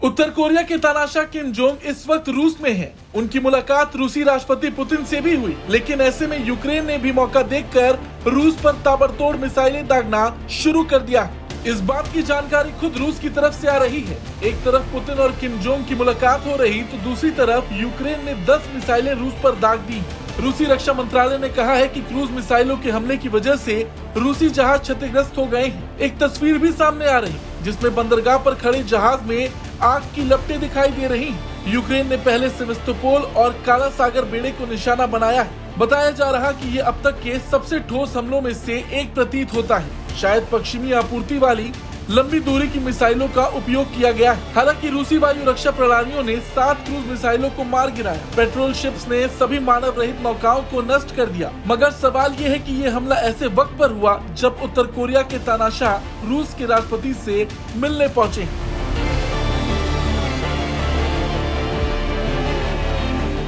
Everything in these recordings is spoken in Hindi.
उत्तर कोरिया के तानाशाह किम जोंग इस वक्त रूस में हैं। उनकी मुलाकात रूसी राष्ट्रपति पुतिन से भी हुई, लेकिन ऐसे में यूक्रेन ने भी मौका देखकर रूस पर ताबड़तोड़ मिसाइलें दागना शुरू कर दिया। इस बात की जानकारी खुद रूस की तरफ से आ रही है। एक तरफ पुतिन और किम जोंग की मुलाकात हो रही तो दूसरी तरफ यूक्रेन ने 10 मिसाइलें रूस पर दाग दी। रूसी रक्षा मंत्रालय ने कहा है कि क्रूज मिसाइलों के हमले की वजह से रूसी जहाज क्षतिग्रस्त हो गए हैं। एक तस्वीर भी सामने आ रही जिसमें बंदरगाह पर खड़े जहाज में आग की लपटें दिखाई दे रही हैं। यूक्रेन ने पहले सेवास्तोपोल और काला सागर बेड़े को निशाना बनाया है। बताया जा रहा कि ये अब तक के सबसे ठोस हमलों में से एक प्रतीत होता है। शायद पश्चिमी आपूर्ति वाली लंबी दूरी की मिसाइलों का उपयोग किया गया है। हालांकि रूसी वायु रक्षा प्रणालियों ने 7 क्रूज मिसाइलों को मार गिराया। पेट्रोल शिप्स ने सभी मानव रहित नौकाओं को नष्ट कर दिया। मगर सवाल ये है कि ये हमला ऐसे वक्त पर हुआ जब उत्तर कोरिया के तानाशाह रूस के राष्ट्रपति से मिलने पहुंचे।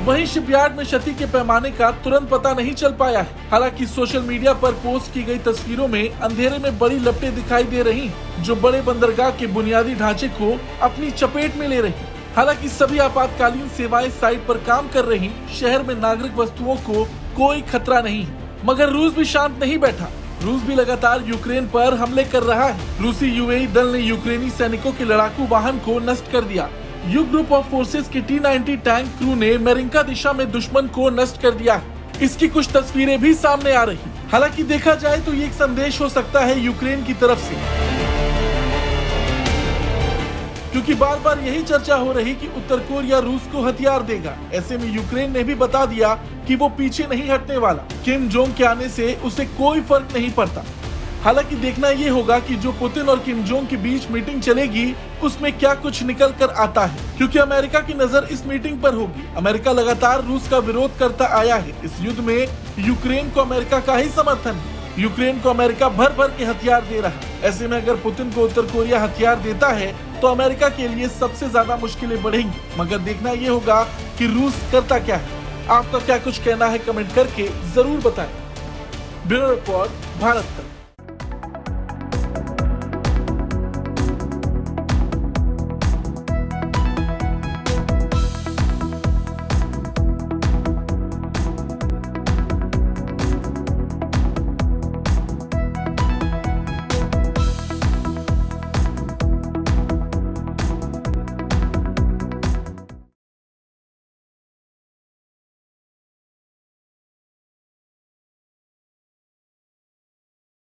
वहीं शिपयार्ड में क्षति के पैमाने का तुरंत पता नहीं चल पाया है। हालांकि सोशल मीडिया पर पोस्ट की गई तस्वीरों में अंधेरे में बड़ी लपटें दिखाई दे रही हैं, जो बड़े बंदरगाह के बुनियादी ढांचे को अपनी चपेट में ले रही। हालांकि सभी आपातकालीन सेवाएं साइट पर काम कर रही। शहर में नागरिक वस्तुओं को कोई खतरा नहीं है। मगर रूस भी शांत नहीं बैठा। रूस भी लगातार यूक्रेन पर हमले कर रहा है। रूसी यूएई दल ने यूक्रेनी सैनिकों के लड़ाकू वाहन को नष्ट कर दिया। यू ग्रुप ऑफ फोर्सेस की T-90 टैंक क्रू ने मेरिंका दिशा में दुश्मन को नष्ट कर दिया। इसकी कुछ तस्वीरें भी सामने आ रही। हालांकि देखा जाए तो ये एक संदेश हो सकता है यूक्रेन की तरफ से, क्योंकि बार बार यही चर्चा हो रही कि उत्तर कोरिया रूस को हथियार देगा। ऐसे में यूक्रेन ने भी बता दिया कि वो पीछे नहीं हटने वाला। किम जोंग के आने से उसे कोई फर्क नहीं पड़ता। हालांकि देखना ये होगा कि जो पुतिन और किम जोंग के बीच मीटिंग चलेगी उसमें क्या कुछ निकल कर आता है, क्योंकि अमेरिका की नजर इस मीटिंग पर होगी। अमेरिका लगातार रूस का विरोध करता आया है। इस युद्ध में यूक्रेन को अमेरिका का ही समर्थन है। यूक्रेन को अमेरिका भर भर के हथियार दे रहा है। ऐसे में अगर पुतिन को उत्तर कोरिया हथियार देता है तो अमेरिका के लिए सबसे ज्यादा मुश्किलें बढ़ेंगी। मगर देखना ये होगा कि रूस करता क्या है। आपका क्या कुछ कहना है कमेंट करके जरूर बताएं। ब्यूरो रिपोर्ट, भारत तक।